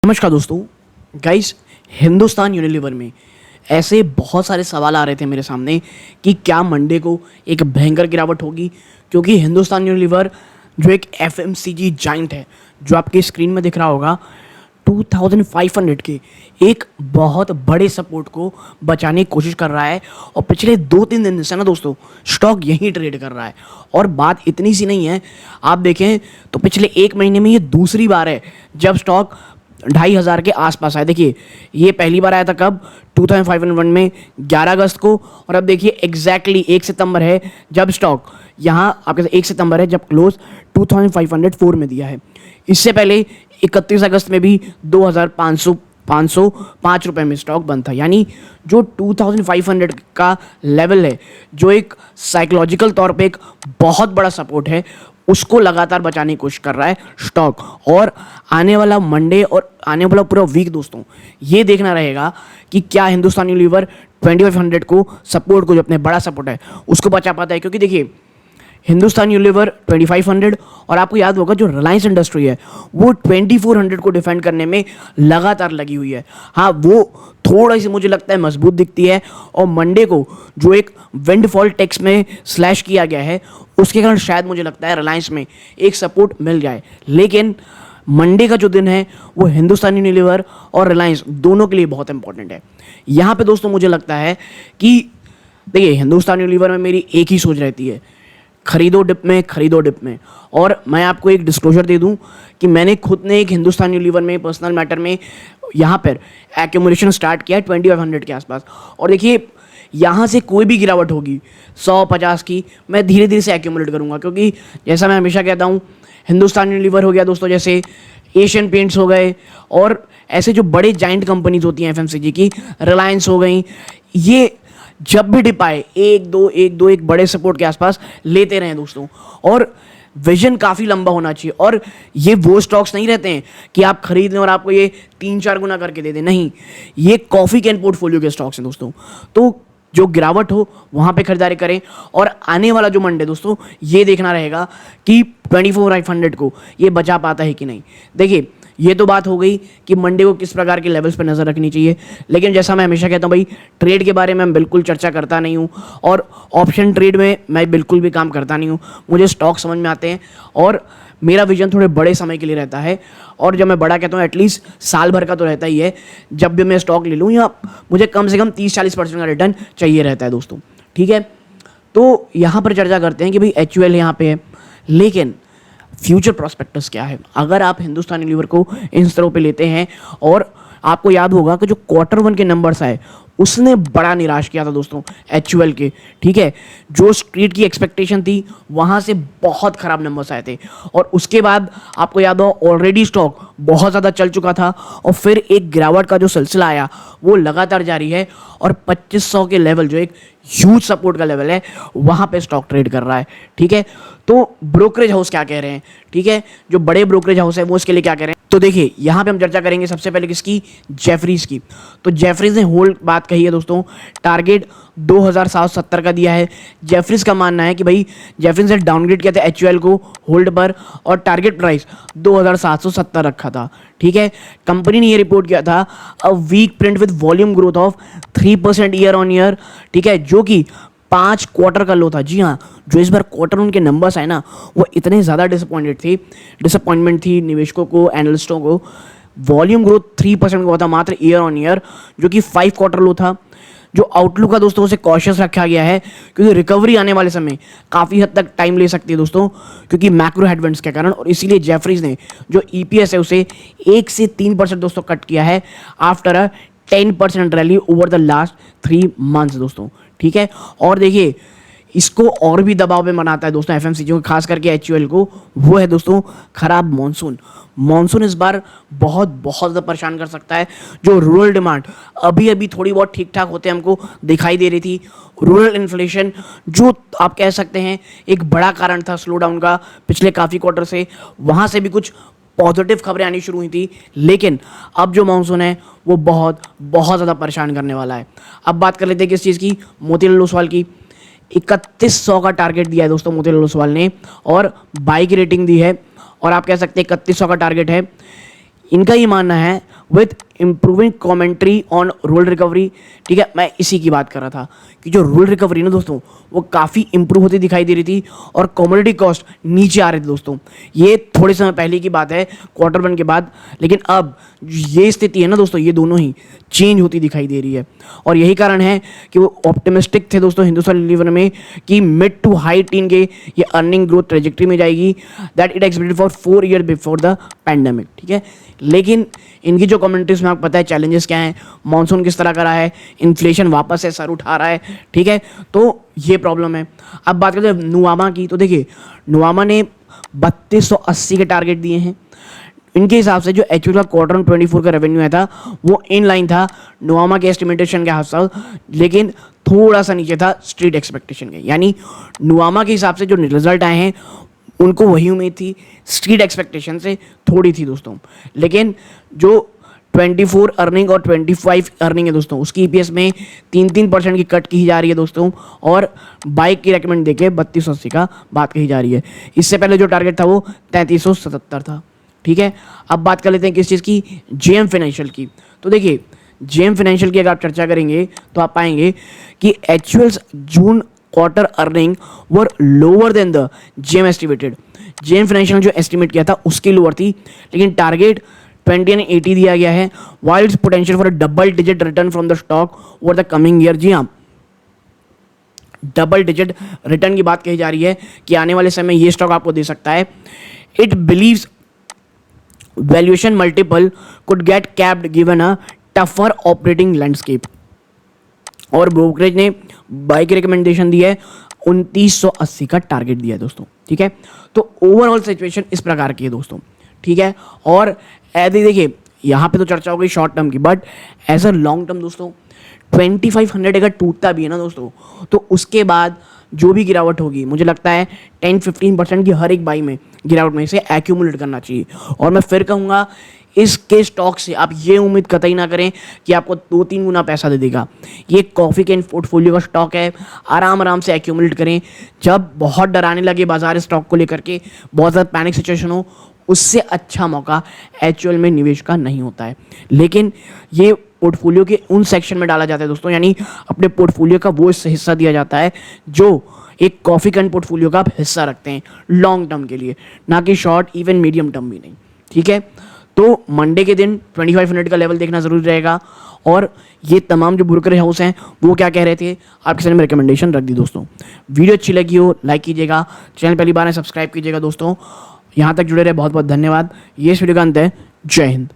नमस्कार दोस्तों। Guys, Hindustan Unilever में ऐसे बहुत सारे सवाल आ रहे थे मेरे सामने कि क्या मंडे को एक भयंकर गिरावट होगी, क्योंकि हिंदुस्तान यूनिलीवर जो एक एफएमसीजी जाइंट है, जो आपके स्क्रीन में दिख रहा होगा, 2500 के एक बहुत बड़े सपोर्ट को बचाने की कोशिश कर रहा है। और पिछले 2-3 दिन से ना दोस्तों, स्टॉक यहीं ट्रेड कर रहा है। और बात इतनी सी नहीं है, आप देखें तो पिछले एक महीने में ये दूसरी बार है जब स्टॉक 2500 के आसपास आया। देखिए, ये पहली बार आया था कब, 2501 में 11 अगस्त को। और अब देखिए एग्जैक्टली 1 सितंबर है जब स्टॉक यहाँ आपके 1 सितंबर है जब क्लोज 2504 में दिया है। इससे पहले 31 अगस्त में भी 2505 रुपये में स्टॉक बंद था। यानी जो 2500 का लेवल है, जो एक साइकोलॉजिकल तौर पे एक बहुत बड़ा सपोर्ट है, उसको लगातार बचाने की कोशिश कर रहा है स्टॉक। और आने वाला मंडे और आने वाला पूरा वीक दोस्तों, ये देखना रहेगा कि क्या हिंदुस्तान यूनिलीवर 2500 को सपोर्ट को, जो अपने बड़ा सपोर्ट है, उसको बचा पाता है। क्योंकि देखिए, हिंदुस्तान यूनिलीवर 2500 और आपको याद होगा जो रिलायंस इंडस्ट्री है वो 2400 को डिफेंड करने में लगातार लगी हुई है। हाँ, वो थोड़ा सी मुझे लगता है मजबूत दिखती है। और मंडे को जो एक विंडफॉल टैक्स में स्लैश किया गया है, उसके कारण शायद मुझे लगता है रिलायंस में एक सपोर्ट मिल जाए। लेकिन मंडे का जो दिन है वो हिंदुस्तान यूनिलीवर और रिलायंस दोनों के लिए बहुत इंपॉर्टेंट है। यहाँ पे दोस्तों मुझे लगता है कि देखिए, हिंदुस्तान यूनिलीवर में मेरी एक ही सोच रहती है, खरीदो डिप में, खरीदो डिप में। और मैं आपको एक डिस्क्लोजर दे दूं कि मैंने खुद ने एक हिंदुस्तान यूनिलीवर में पर्सनल मैटर में यहाँ पर एक्यूमुलेशन स्टार्ट किया है 2500 के आसपास। और देखिए, यहाँ से कोई भी गिरावट होगी 100-50 की, मैं धीरे धीरे से एक्यूमुलेट करूँगा। क्योंकि जैसा मैं हमेशा कहता हूँ, हिंदुस्तान यूनिलीवर हो गया दोस्तों, जैसे एशियन पेंट्स हो गए, और ऐसे जो बड़े जाइंट कंपनीज होती हैं एफएमसीजी की, रिलायंस हो गई, ये जब भी डिप आए एक बड़े सपोर्ट के आसपास लेते रहें दोस्तों। और विजन काफ़ी लंबा होना चाहिए। और ये वो स्टॉक्स नहीं रहते हैं कि आप खरीद लें और आपको ये 3-4 गुना करके दे दें, नहीं, ये कॉफ़ी कैन पोर्टफोलियो के स्टॉक्स हैं दोस्तों। तो जो गिरावट हो वहाँ पे खरीदारी करें। और आने वाला जो मंडे दोस्तों, ये देखना रहेगा कि 2400 को ये बचा पाता है कि नहीं। देखिए, ये तो बात हो गई कि मंडे को किस प्रकार के लेवल्स पर नज़र रखनी चाहिए। लेकिन जैसा मैं हमेशा कहता हूँ भाई, ट्रेड के बारे में मैं बिल्कुल चर्चा करता नहीं हूँ, और ऑप्शन ट्रेड में मैं बिल्कुल भी काम करता नहीं हूँ। मुझे स्टॉक समझ में आते हैं और मेरा विजन थोड़े बड़े समय के लिए रहता है। और जब मैं बड़ा कहता हूँ, एटलीस्ट साल भर का तो रहता ही है। जब भी मैं स्टॉक ले लूँ, या मुझे कम से कम 30-40% का रिटर्न चाहिए रहता है दोस्तों, ठीक है। तो यहाँ पर चर्चा करते हैं कि भाई HUL यहाँ पे है, लेकिन फ्यूचर प्रोस्पेक्टस क्या है। अगर आप हिंदुस्तान यूनिलीवर को इन स्तरों पे लेते हैं, और आपको याद होगा कि जो Q1 के नंबर्स आए, उसने बड़ा निराश किया था दोस्तों HUL के, ठीक है। जो स्ट्रीट की एक्सपेक्टेशन थी, वहाँ से बहुत ख़राब नंबर्स आए थे। और उसके बाद आपको याद हो, ऑलरेडी स्टॉक बहुत ज़्यादा चल चुका था, और फिर एक गिरावट का जो सिलसिला आया वो लगातार जारी है। और 2500 के लेवल, जो एक ह्यूज सपोर्ट का लेवल है, वहाँ पे स्टॉक ट्रेड कर रहा है, ठीक है। तो ब्रोकरेज हाउस क्या कह रहे हैं, ठीक है, जो बड़े ब्रोकरेज हाउस है वो इसके लिए क्या कह रहे हैं। तो देखिए, यहाँ पे हम चर्चा करेंगे सबसे पहले किसकी, जेफरीज की। तो जेफरीज ने होल्ड बात कही है दोस्तों, टारगेट 2770 का दिया है। जेफरीज का मानना है कि भाई, जेफरीज ने डाउनग्रेड किया था HUL को होल्ड पर, और टारगेट प्राइस 2770 रखा था, ठीक है। कंपनी ने ये रिपोर्ट किया था a weak print with volume growth of 3% year on year, ठीक है, जो कि 5 क्वार्टर का लो था। जी हाँ, जो इस बार क्वार्टर उनके नंबर्स आए ना, वो इतने ज़्यादा डिसअपॉइंटमेंट थी निवेशकों को, एनालिस्टों को। वॉल्यूम ग्रोथ 3% का हुआ था मात्र ईयर ऑन ईयर, जो कि 5 क्वार्टर लो था। जो आउटलुक का दोस्तों उसे कॉशियस रखा गया है, क्योंकि रिकवरी आने वाले समय काफ़ी हद तक टाइम ले सकती है दोस्तों, क्योंकि मैक्रो हेडविंड्स के कारण। और इसीलिए जेफरीज ने जो EPS है उसे 1 से 3% दोस्तों कट किया है, after a 10% rally over the last 3 months दोस्तों, ठीक है। और देखिए, इसको और भी दबाव में बनाता है दोस्तों एफएमसीजी को, खास करके HUL को, वो है दोस्तों खराब मॉनसून इस बार बहुत ज़्यादा परेशान कर सकता है। जो रूरल डिमांड अभी थोड़ी बहुत ठीक ठाक होते हमको दिखाई दे रही थी, रूरल इन्फ्लेशन जो आप कह सकते हैं एक बड़ा कारण था स्लो डाउन का पिछले काफ़ी क्वार्टर से, वहाँ से भी कुछ पॉजिटिव खबरें आनी शुरू हुई थी। लेकिन अब जो मानसून है वो बहुत ज़्यादा परेशान करने वाला है। अब बात कर लेते हैं किस चीज़ की, मोतीलाल ओसवाल की। 3100 का टारगेट दिया है दोस्तों मोतीलाल ओसवाल ने, और बाई की रेटिंग दी है, और आप कह सकते हैं 3100 का टारगेट है। इनका ये मानना है with improving commentary on roll recovery, ठीक है, मैं इसी की बात कर रहा था कि जो रोल रिकवरी ना दोस्तों वो काफ़ी इंप्रूव होती दिखाई दे रही थी और कमोडिटी कॉस्ट नीचे आ रही थी दोस्तों। ये थोड़े समय पहले की बात है Q1 के बाद, लेकिन अब ये स्थिति है ना दोस्तों, ये दोनों ही चेंज होती दिखाई दे रही है और यही कारण है कि वो ऑप्टिमिस्टिक थे दोस्तों हिंदुस्तान लीवर में कि मिड टू हाई टीन के ये अर्निंग ग्रोथ ट्रेजेक्ट्री में जाएगी that it expected for 4 year before the pandemic, ठीक है। लेकिन इनकी जो कमेंट्रीज में आपको पता है चैलेंजेस क्या हैं, मानसून किस तरह का रहा है, इन्फ्लेशन वापस से सर उठा रहा है, ठीक है, तो ये प्रॉब्लम है। अब बात करते हैं नुवामा की, तो देखिए नुवामा ने 3280 के टारगेट दिए हैं। इनके हिसाब से जो एक्चुअल का Q24 का रेवेन्यू आया था वो इन लाइन था नुवामा के एस्टिमेटेशन के हिसाब से, लेकिन थोड़ा सा नीचे था स्ट्रीट एक्सपेक्टेशन के। यानी नुवामा के हिसाब से जो रिजल्ट आए हैं उनको वही उम्मीद थी, स्ट्रीट एक्सपेक्टेशन से थोड़ी थी दोस्तों। लेकिन जो 24 अर्निंग और 25 अर्निंग है दोस्तों उसकी EPS में 3% की कट की जा रही है दोस्तों और बाइक की रेकमेंड देके 3280 का बात कही जा रही है। इससे पहले जो टारगेट था वो 3377 था, ठीक है। अब बात कर लेते हैं किस चीज़ की, JM फाइनेंशियल की। तो देखिए JM फाइनेंशियल की अगर आप चर्चा करेंगे तो आप पाएंगे कि actuals June quarter earning were lower than the JM estimated. JM financial जो एस्टिमेट किया था उसकी लोअर थी, लेकिन टारगेट 20 एंड 80 दिया गया है, while its potential for a double digit return from the stock over the coming year. जी हाँ, डबल डिजिट रिटर्न की बात कही जा रही है कि आने वाले समय ये स्टॉक आपको दे सकता है। It beliefs valuation multiple could get capped given a tougher operating landscape और ब्रोकरेज ने बाई की रिकमेंडेशन दी है, 2980 का टारगेट दिया है दोस्तों, ठीक है। तो ओवरऑल सिचुएशन इस प्रकार की है दोस्तों, ठीक है। और ऐसे देखिए यहाँ पे तो चर्चा हो गई शॉर्ट टर्म की, but as a long term दोस्तों 2500 अगर टूटता भी है ना दोस्तों तो उसके बाद जो भी गिरावट होगी मुझे लगता है 10-15% की हर एक बाई में गिरावट में से एक्यूमुलेट करना चाहिए। और मैं फिर कहूँगा इसके स्टॉक से आप ये उम्मीद कतई ना करें कि आपको 2-3 गुना पैसा दे देगा। ये कॉफ़ी कैन पोर्टफोलियो का स्टॉक है, आराम आराम से एक्यूमुलेट करें। जब बहुत डराने लगे बाजार स्टॉक को लेकर के, बहुत ज़्यादा पैनिक सिचुएशन हो, उससे अच्छा मौका एक्चुअल में निवेश का नहीं होता है। लेकिन ये पोर्टफोलियो के उन सेक्शन में डाला जाता है दोस्तों, यानी अपने पोर्टफोलियो का वो हिस्सा दिया जाता है जो एक कॉफ़ी कैन पोर्टफोलियो का आप हिस्सा रखते हैं लॉन्ग टर्म के लिए, ना कि शॉर्ट इवन मीडियम टर्म भी नहीं, ठीक है। तो मंडे के दिन 2500 का लेवल देखना ज़रूरी रहेगा। और ये तमाम जो ब्रोकर हाउस हैं वो क्या कह रहे थे आपके सामने रिकमेंडेशन रख दी दोस्तों। वीडियो अच्छी लगी हो लाइक कीजिएगा, चैनल पहली बार है सब्सक्राइब कीजिएगा दोस्तों। यहाँ तक जुड़े रहे बहुत बहुत धन्यवाद। ये इस वीडियो का अंत है। जय हिंद।